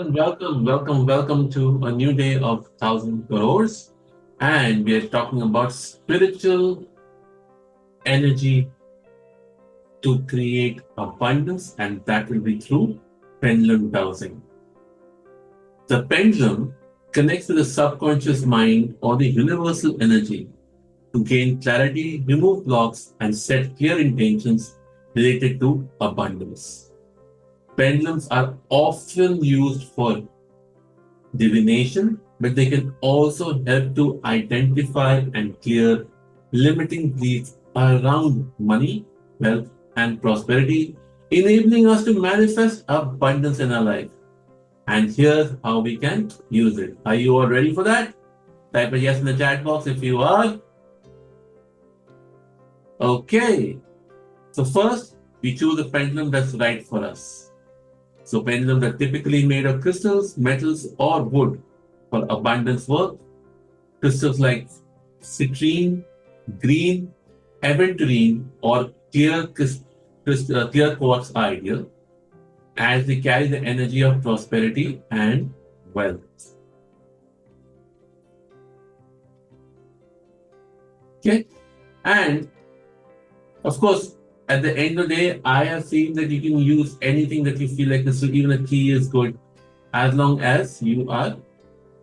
everyone. Welcome to a new day of Thousand Crores. And we are talking about spiritual energy to create abundance, and that will be through pendulum dowsing. The pendulum connects to the subconscious mind or the universal energy to gain clarity, remove blocks, and set clear intentions related to abundance. Pendulums are often used for divination, but they can also help to identify and clear limiting beliefs around money, wealth, and prosperity, enabling us to manifest abundance in our life. And here's how we can use it. Are you all ready for that? Type a yes in the chat box if you are. Okay. So first, we choose a pendulum that's right for us. So pendulums are typically made of crystals, metals, or wood for abundance work. Crystals like citrine, green, aventurine, or clear quartz are ideal as they carry the energy of prosperity and wealth. Okay, and of course, at the end of the day, I have seen that you can use anything that you feel like this. So even a key is good, as long as you are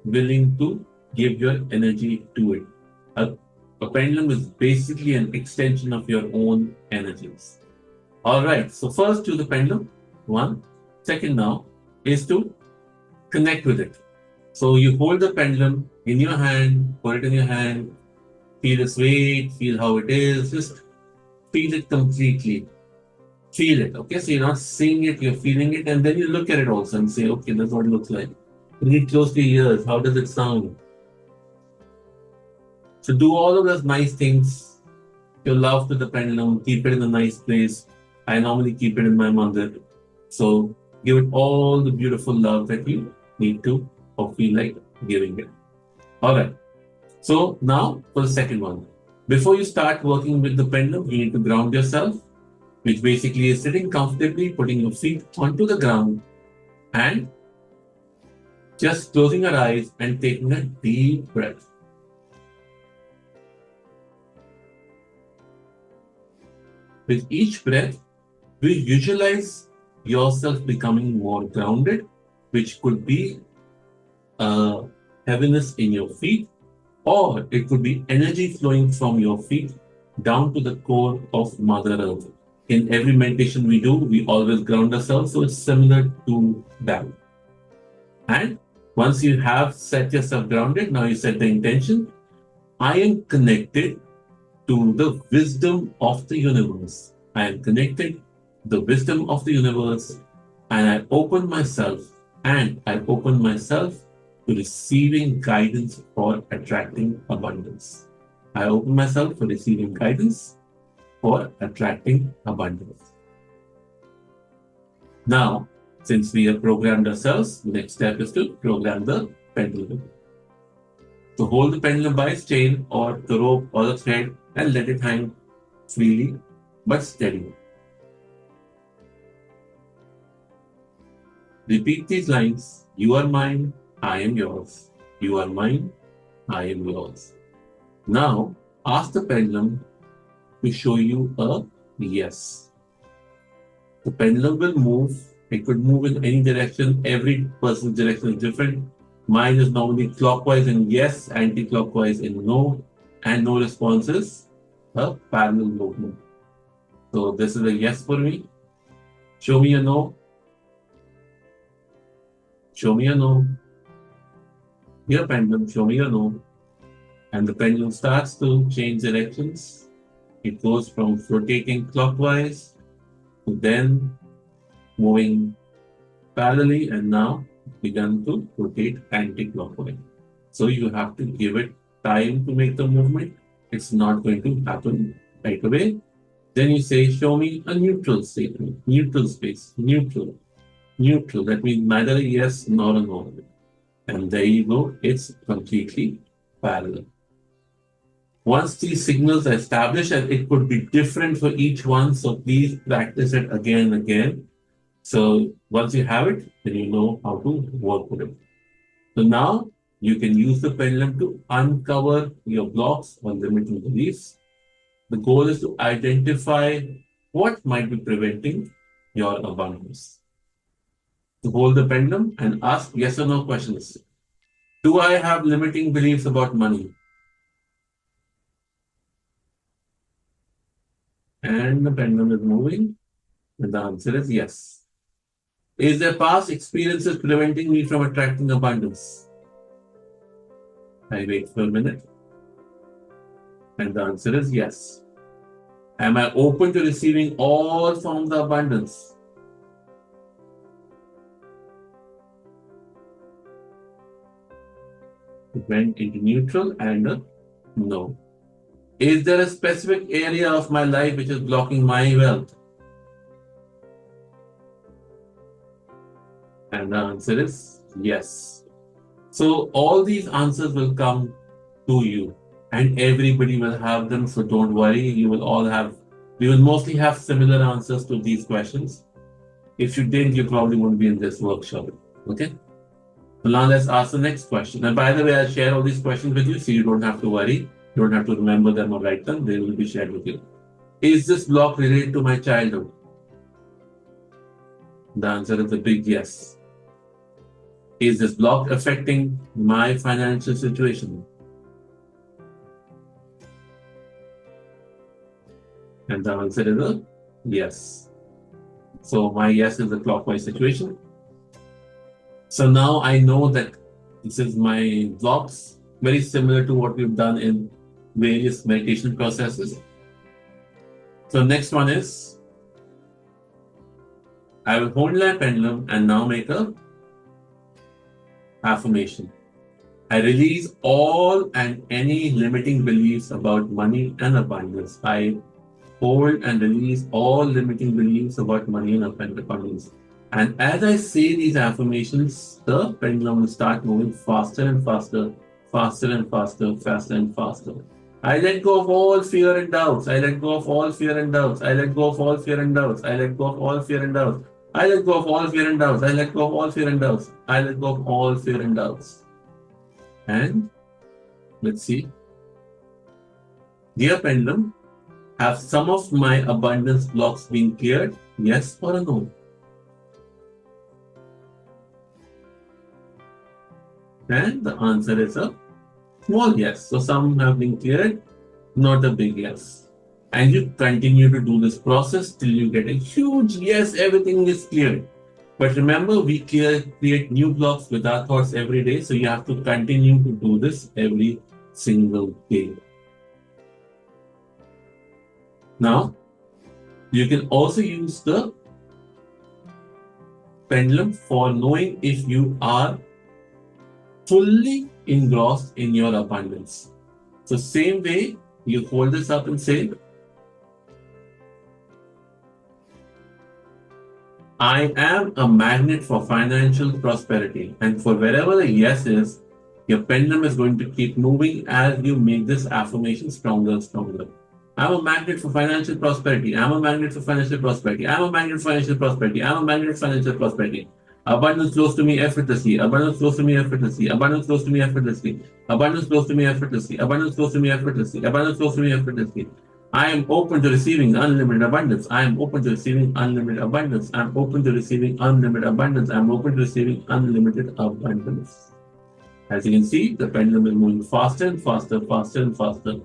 willing to give your energy to it. A, a pendulum is basically an extension of your own energies. All right. So first to the pendulum. One. Second now is to connect with it. So you hold the pendulum in your hand, put it in your hand, feel its weight, feel how it is, just feel it completely. Feel it. Okay. So you're not seeing it, you're feeling it, and then you look at it also and say, okay, that's what it looks like. Read close to your ears. How does it sound? So do all of those nice things. Your love to the pendulum, keep it in a nice place. I normally keep it in my mandir. So give it all the beautiful love that you need to or feel like giving it. All right. So now for the second one. Before you start working with the pendulum, you need to ground yourself, which basically is sitting comfortably, putting your feet onto the ground and just closing your eyes and taking a deep breath. With each breath, we visualize yourself becoming more grounded, which could be heaviness in your feet, or it could be energy flowing from your feet down to the core of Mother Earth. In every meditation we do, we always ground ourselves, so it's similar to that. And once you have set yourself grounded, now you set the intention. I am connected to the wisdom of the universe. I am connected to the wisdom of the universe, and I open myself to receiving guidance for attracting abundance. I open myself for receiving guidance for attracting abundance. Now, since we have programmed ourselves, the next step is to program the pendulum. So hold the pendulum by its chain or the rope or the thread and let it hang freely but steady. Repeat these lines. You are mine, I am yours. You are mine, I am yours. Now, ask the pendulum to show you a yes. The pendulum will move. It could move in any direction. Every person's direction is different. Mine is normally clockwise in yes, anti-clockwise in no, and no response is a parallel movement. So this is a yes for me. Show me a no. Show me a no. Here pendulum, show me a no. And the pendulum starts to change directions. It goes from rotating clockwise to then moving parallelly and now begun to rotate anti-clockwise. So you have to give it time to make the movement. It's not going to happen right away. Then you say, show me a neutral statement, neutral space, neutral. That means neither a yes nor a no. And there you go, it's completely parallel. Once these signals are established, and it could be different for each one, so please practice it again and again. So once you have it, then you know how to work with it. So now you can use the pendulum to uncover your blocks or limiting beliefs. The goal is to identify what might be preventing your abundance. To hold the pendulum and ask yes or no questions. Do I have limiting beliefs about money? And the pendulum is moving, and the answer is yes. Is there past experiences preventing me from attracting abundance? I wait for a minute, and the answer is yes. Am I open to receiving all forms of abundance? It went into neutral and a no. Is there a specific area of my life which is blocking my wealth? And the answer is yes. So all these answers will come to you, and everybody will have them. So don't worry. We will mostly have similar answers to these questions. If you didn't, you probably won't be in this workshop. Okay. So now let's ask the next question. And by the way, I'll share all these questions with you so you don't have to worry. You don't have to remember them or write them. They will be shared with you. Is this block related to my childhood? The answer is a big yes. Is this block affecting my financial situation? And the answer is a yes. So my yes is a clockwise situation. So now I know that this is my blocks, very similar to what we've done in various meditation processes. So next one is, I will hold my pendulum and now make a affirmation. I release all and any limiting beliefs about money and abundance. I hold and release all limiting beliefs about money and abundance. And as I say these affirmations, the pendulum will start moving faster and faster, faster and faster, faster and faster. I let go of all fear and doubts. I let go of all fear and doubts. I let go of all fear and doubts. I let go of all fear and doubts. I let go of all fear and doubts. I let go of all fear and doubts. I let go of all fear and doubts. And let's see. Dear pendulum, have some of my abundance blocks been cleared? Yes or a no? And the answer is a small yes. So some have been cleared, not a big yes. And you continue to do this process till you get a huge yes, everything is cleared. But remember, we create new blocks with our thoughts every day. So you have to continue to do this every single day. Now, you can also use the pendulum for knowing if you are fully engrossed in your abundance. So same way, you hold this up and say, I am a magnet for financial prosperity. And for wherever the yes is, your pendulum is going to keep moving as you make this affirmation stronger and stronger. I'm a magnet for financial prosperity. I'm a magnet for financial prosperity. I'm a magnet for financial prosperity. I'm a magnet for financial prosperity. Abundance flows to me effortlessly. Abundance flows to me effortlessly. Abundance flows to me effortlessly. Abundance flows to me effortlessly. Abundance flows to me effortlessly. Abundance flows to me effortlessly. I am open to receiving unlimited abundance. I am open to receiving unlimited abundance. I'm open to receiving unlimited abundance. I'm open to receiving unlimited abundance. As you can see, the pendulum is moving faster and faster, faster and faster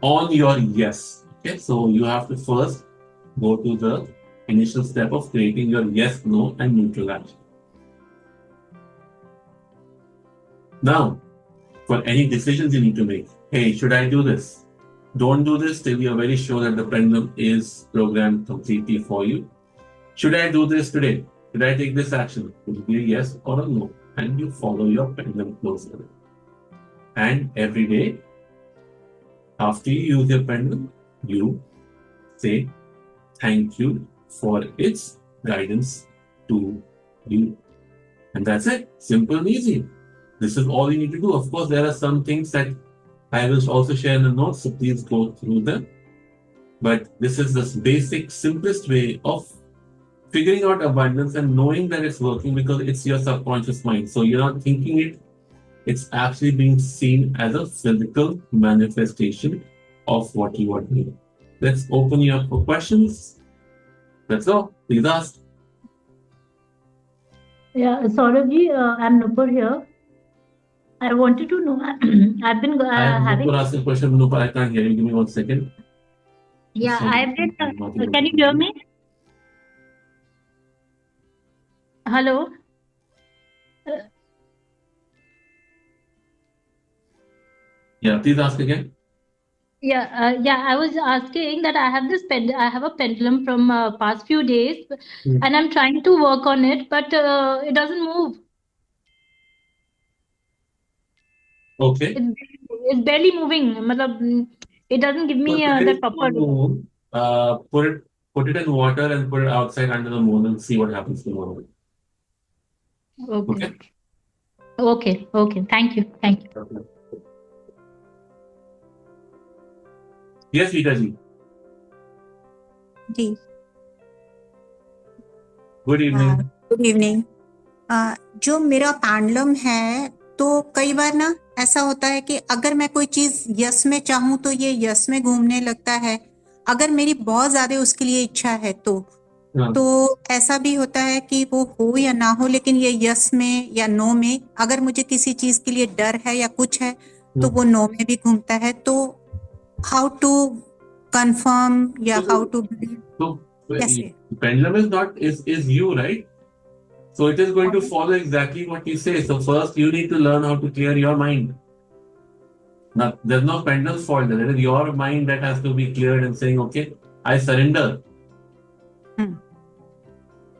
on your yes. Okay, so you have to first go to the initial step of creating your yes, no, and neutral action. Now, for any decisions you need to make, hey, should I do this? Don't do this till you're very sure that the pendulum is programmed completely for you. Should I do this today? Should I take this action? It will be a yes or a no. And you follow your pendulum closely. And every day, after you use your pendulum, you say thank you for its guidance to you. And that's it. Simple and easy. This is all you need to do. Of course, there are some things that I will also share in the notes, so please go through them. But this is the basic, simplest way of figuring out abundance and knowing that it's working because it's your subconscious mind. So you're not thinking it, it's actually being seen as a physical manifestation of what you are doing. Let's open you up for questions. Let's go. Please ask. Yeah, Saurabh I'm Nupur here. I wanted to know. I've been I am having. Nupur asking a question. Nupur, I can't hear you. Give me 1 second. Yeah, So, I've been. Can you hear me? Hello. Uh, yeah, please ask again. yeah. I was asking that I have this I have a pendulum from past few days, and I'm trying to work on it, but it doesn't move. Okay. It's barely moving. It doesn't give So me today the is full proper. moon. Put it in water and put it outside under the moon and see what happens tomorrow. Okay. Okay. Okay. Thank you. Okay. Yes, Rita ji. Ji Good evening. Good evening. जो मेरा pendulum है तो कई बार ना ऐसा होता है कि अगर मैं कोई चीज यस में चाहूं तो ये यस में घूमने लगता है, अगर मेरी बहुत ज्यादा उसके लिए इच्छा है हाँ, तो ऐसा भी होता है कि वो हो या ना हो, लेकिन ये यस में या नो में, अगर मुझे किसी चीज के लिए डर है या कुछ है तो वो नो में भी घूमता है। तो हाउ टू कंफर्म या हाउ टू So कैसे? pendulum is you, right? So it is going to follow exactly what you say. So first you need to learn how to clear your mind. Now there's no pendulum's fault. There is your mind that has to be cleared and saying, okay, I surrender.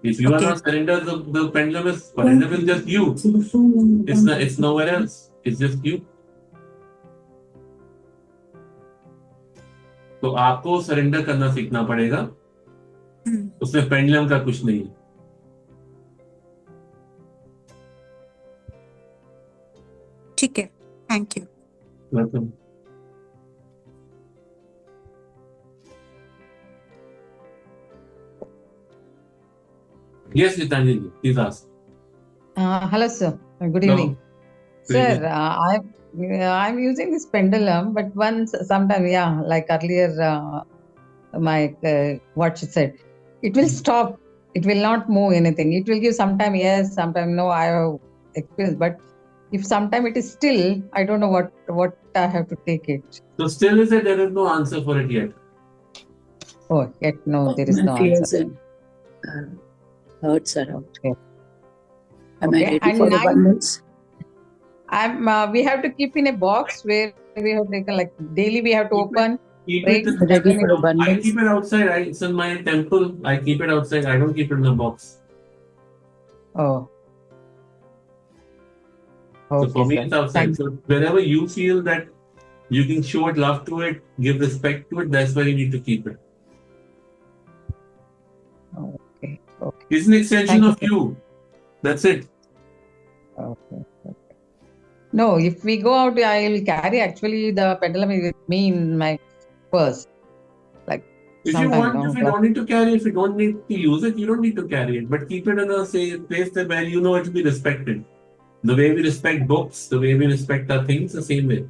If you are not surrendered, the pendulum is just you. It's nowhere else. It's just you. तो आपको surrender करना सीखना पड़ेगा, उसमें pendulum का कुछ नहीं है। ठीक है, thank you. Welcome. Yes, Gitanjali, please ask. Hello, sir. Good evening. Sir, I'm using this pendulum, but sometime, like earlier, what she said, it will stop. It will not move anything. It will give sometime yes, sometime no. I have experience, but if sometime it is still, I don't know what I have to take it. So still is it? There is no answer for it yet. Oh, yet no, there is no answer. Hurts around. Okay. Am I ready for abundance? We have to keep in a box where we have taken, like daily we have to open. Keep it ready for abundance. I keep it outside. It's in my temple. I keep it outside. I don't keep it in the box. Oh. Okay, so for me, sir. it's outside. So wherever you feel that you can show it love to it, give respect to it, that's where you need to keep it. Okay. It's an extension of you. That's it. Okay. No, if we go out, I will carry actually the pendulum with me in my purse. Like if you don't need to carry, if you don't need to use it, you don't need to carry it. But keep it in a place where you know it will be respected. The way we respect books, the way we respect our things, the same way.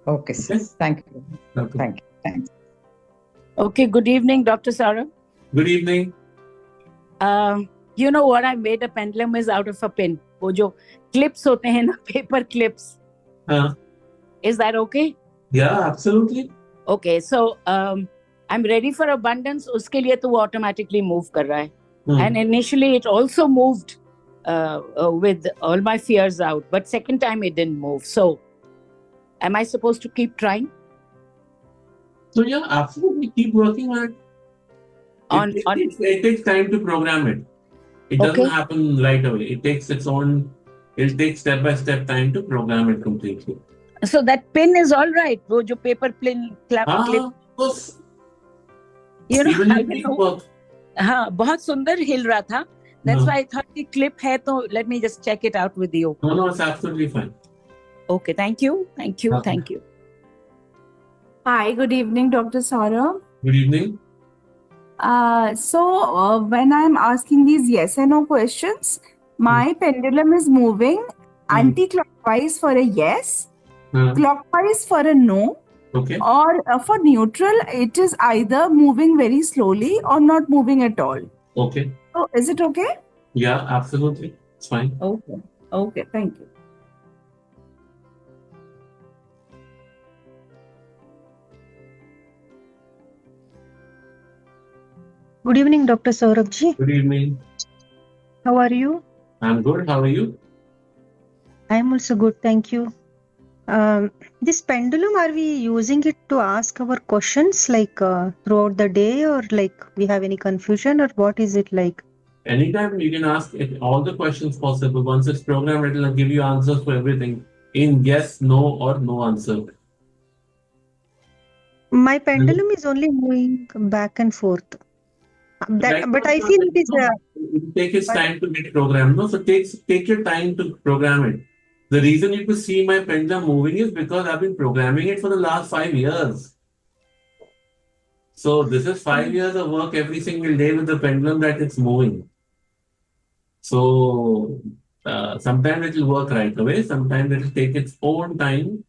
Okay, sir. Thank you. Okay. Thank you. Thanks. Okay, good evening, Dr. Saurabh. Good evening. You know what I made a pendulum is out of a pin. वो जो clips होते हैं ना, paper clips. Is that okay? Yeah, absolutely. Okay, so I'm ready for abundance. उसके लिए तो वो automatically move कर रहा है. And initially it also moved with all my fears out, but second time it didn't move. So am I supposed to keep trying? So yeah, absolutely keep working on it. It takes time to program it. It doesn't happen right away. It takes step by step time to program it completely. So that pin is all right. वो जो paper pin clip. Of course. You know, even if work. हाँ, बहुत सुंदर हिल रहा था. That's why I thought the clip है तो let me just check it out with you. No, it's absolutely fine. Okay, thank you. Thank you. Hi, good evening, Dr. Saurabh. Good evening. When I'm asking these yes and no questions, my pendulum is moving anti-clockwise for a yes, clockwise for a no, Okay. or for neutral, it is either moving very slowly or not moving at all. Okay. So is it okay? Yeah, absolutely. It's fine. Okay. Okay, thank you. Good evening, Dr. Saurabh. Good evening. How are you? I'm good. How are you? I'm also good, thank you. This pendulum, are we using it to ask our questions like throughout the day, or like we have any confusion, or what is it like? Anytime you can ask it all the questions possible. Once it's programmed, it will give you answers for everything in yes, no, or no answer. My pendulum is only moving back and forth. But I feel it is. It takes its time to get programmed. No, so take your time to program it. The reason you could see my pendulum moving is because I've been programming it for the last 5 years. So this is 5 years of work every single day with the pendulum that it's moving. So sometimes it will work right away. Sometimes it will take its own time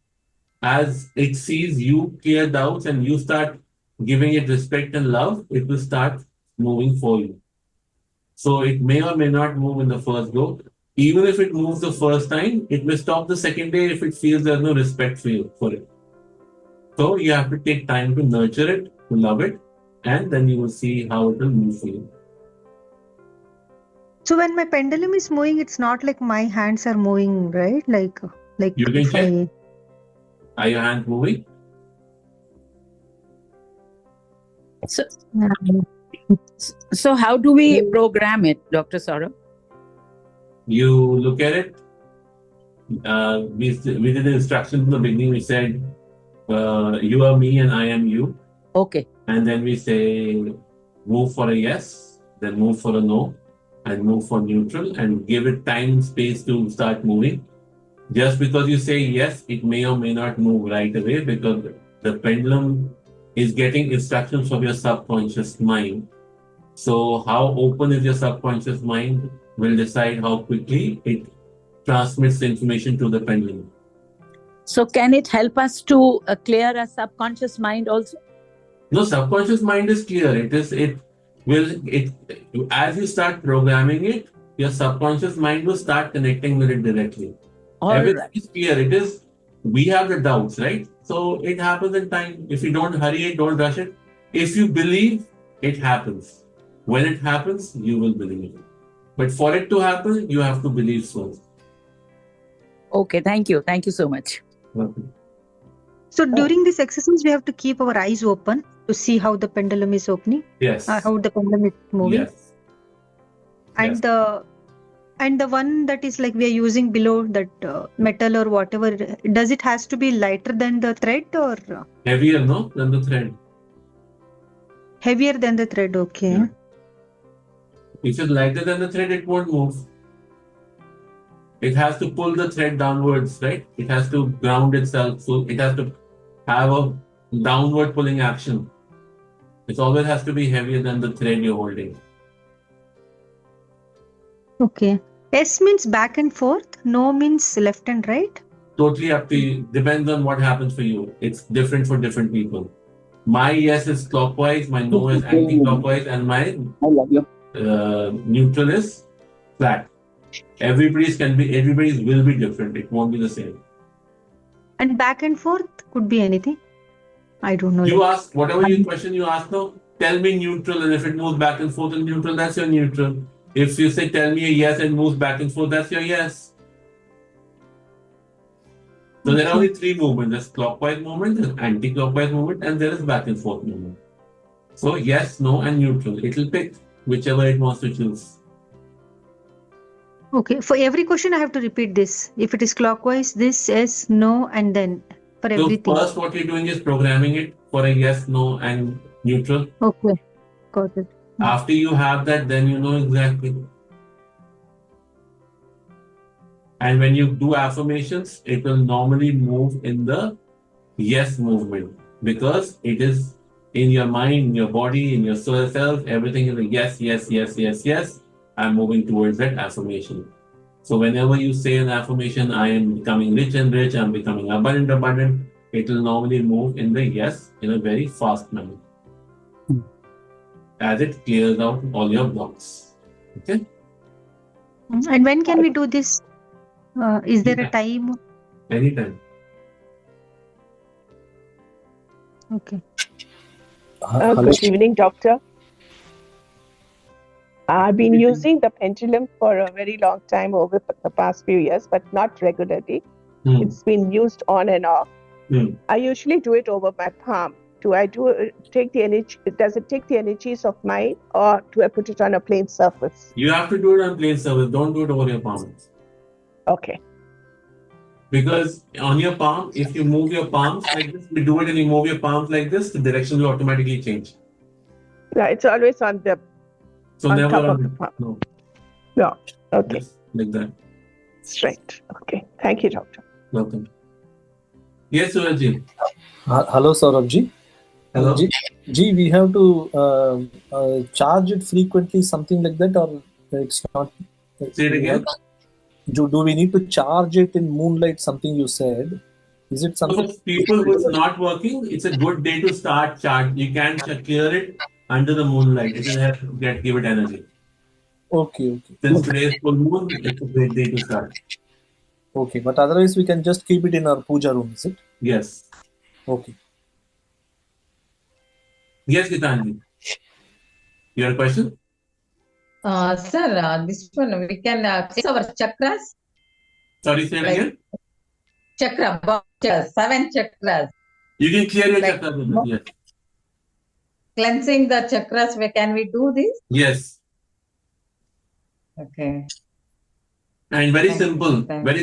as it sees you clear doubts and you start giving it respect and love. It will start moving for you. So it may or may not move in the first go. Even if it moves the first time, it may stop the second day if it feels there's no respect for it. So you have to take time to nurture it, to love it, and then you will see how it will move for you. So when my pendulum is moving, it's not like my hands are moving, right? Like You can if check. Are your hands moving? So how do we program it, Dr. Saurabh? You look at it. We did the instructions in the beginning. We said, you are me and I am you. Okay. And then we say, move for a yes, then move for a no, and move for neutral, and give it time and space to start moving. Just because you say yes, it may or may not move right away because the pendulum is getting instructions from your subconscious mind. So how open is your subconscious mind will decide how quickly it transmits the information to the pendulum. So can it help us to clear our subconscious mind also? No, subconscious mind is clear. As you start programming it, your subconscious mind will start connecting with it directly. Everything is clear. We have the doubts, right? So it happens in time. If you don't hurry it, don't rush it. If you believe, it happens. When it happens, you will believe it. But for it to happen, you have to believe first. Okay, thank you. Thank you so much. Okay. So during this exercise, we have to keep our eyes open to see how the pendulum is opening. Yes. How the pendulum is moving. Yes. And the one that is like we are using below that metal or whatever, does it has to be lighter than the thread or heavier, no, than the thread? Heavier than the thread, okay. Yeah. If it's lighter than the thread, it won't move. It has to pull the thread downwards, right? It has to ground itself. So it has to have a downward pulling action. It always has to be heavier than the thread you're holding. Okay. S means back and forth. No means left and right. Totally up to you. Depends on what happens for you. It's different for different people. My yes is clockwise, my no is anti-clockwise, and my neutral is flat. Everybody's will be different. It won't be the same. And back and forth could be anything. I don't know. You ask whatever your question you ask now. Tell me neutral, and if it moves back and forth in neutral, that's your neutral. If you say tell me a yes and moves back and forth, that's your yes. So there are only three movements. There's clockwise movement, there's anti-clockwise movement, and there is back and forth movement. So yes, no, and neutral. It will pick whichever it wants to choose. Okay. For every question, I have to repeat this. If it is clockwise, this, yes, no, and then for everything. So first what you're doing is programming it for a yes, no, and neutral. Okay. Got it. After you have that, then you know exactly. And when you do affirmations, it will normally move in the yes movement because it is in your mind, in your body, in your soul self, everything is a yes, yes, yes, yes, yes. I'm moving towards that affirmation. So whenever you say an affirmation, I am becoming rich and rich, I'm becoming abundant, abundant, it will normally move in the yes in a very fast manner as it clears out all your blocks. Okay? And when can we do this? Is there a time? Anytime. Okay. Good evening, doctor. I've been using the pendulum for a very long time over the past few years, but not regularly. It's been used on and off. I usually do it over my palm. Do I take the energy? Does it take the energies of mine, or do I put it on a plain surface? You have to do it on plain surface. Don't do it over your palm. Okay. Because on your palm, if you move your palms like this, you do it and you move your palms like this, the direction will automatically change. Yeah, it's always on the never top of on the palm. No. No. Okay. Just like that. Straight. Okay. Thank you, doctor. Welcome. Yes, Surajji. Hello, Saurabh. Hello. Ji, we have to charge it frequently, something like that, or it's not? Say it again. Do we need to charge it in moonlight? Something you said. Is it something? For people who is not working, it's a good day to start charge. You can clear it under the moonlight. It will help give it energy. Okay. Since today is full moon, it's a great day to start. Okay, but otherwise we can just keep it in our puja room, is it? Yes. Okay. Yes, Gitanji. Your question? Sir, this one we can check our chakras. Sorry, say it again. Chakra, 7 chakras. You can clear your chakras with it, yes. Cleansing the chakras, can we do this? Yes. Okay. And very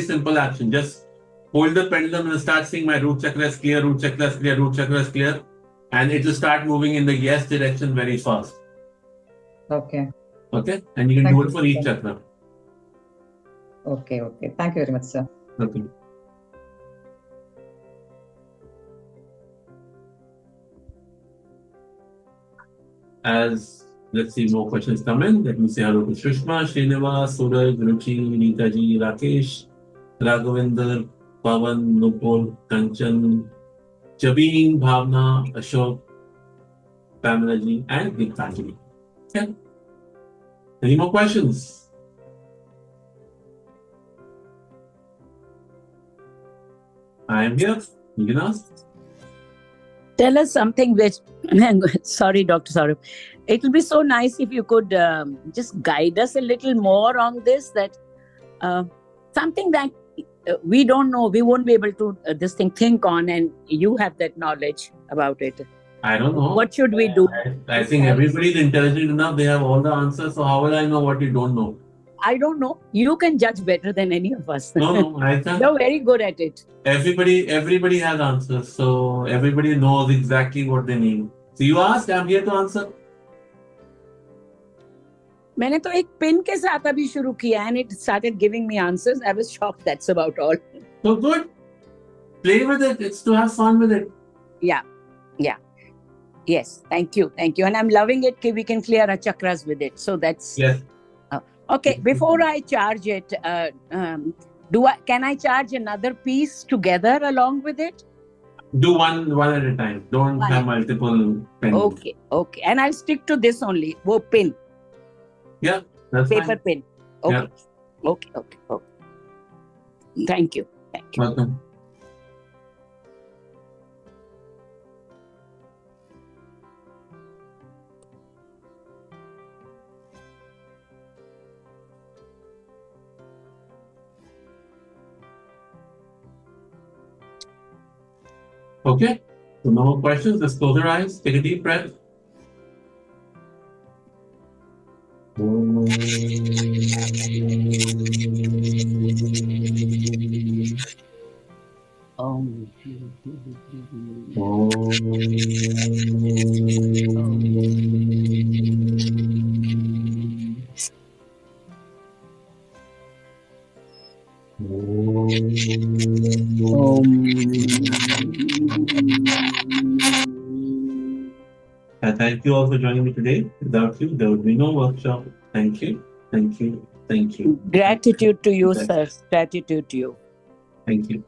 simple action. Just hold the pendulum and start saying my root chakra is clear, root chakra is clear, root chakra is clear. And it will start moving in the yes direction very fast. Okay. Okay? And you can do it for each chakra. Okay. Thank you very much, sir. Okay. As let's see more questions come in. Let me say hello to Shushma, Srinivas, Suraj, Ruchi, Neetaji, Rakesh, Raghavinder, Pavan, Nupur, Kanchan, Jabin, Bhavna, Ashok, Pamela ji, and Gitanjali. Okay. Any more questions? I am here. You can ask. Tell us something which, sorry, Dr. Saurabh. It will be so nice if you could just guide us a little more on this, that something that we don't know, we won't be able to think on, and you have that knowledge about it. I don't know. What should we do? I think everybody is intelligent enough. They have all the answers. So how will I know what you don't know? I don't know. You can judge better than any of us. No, I can't. You're very good at it. Everybody has answers. So everybody knows exactly what they need. So you asked, I'm here to answer. मैंने तो एक pin के साथ अभी शुरू किया, and it started giving me answers. I was shocked. That's about all. So good. Play with it. It's to have fun with it. Yeah. Yes. Thank you. And I'm loving it. We can clear our chakras with it. So that's yes. Okay. Before I charge it, can I charge another piece together along with it? Do one at a time. Don't have multiple pens. Okay. And I'll stick to this only. Wo pin. Yeah, that's paper fine. pin. Okay. Yeah. Okay. Thank you. Welcome. Okay, so no more questions. Let's close our eyes. Take a deep breath. Thank you all for joining me today. Without you, there would be no workshop. Thank you. Thank you. Thank you. Gratitude to you, sir. Gratitude to you. Thank you.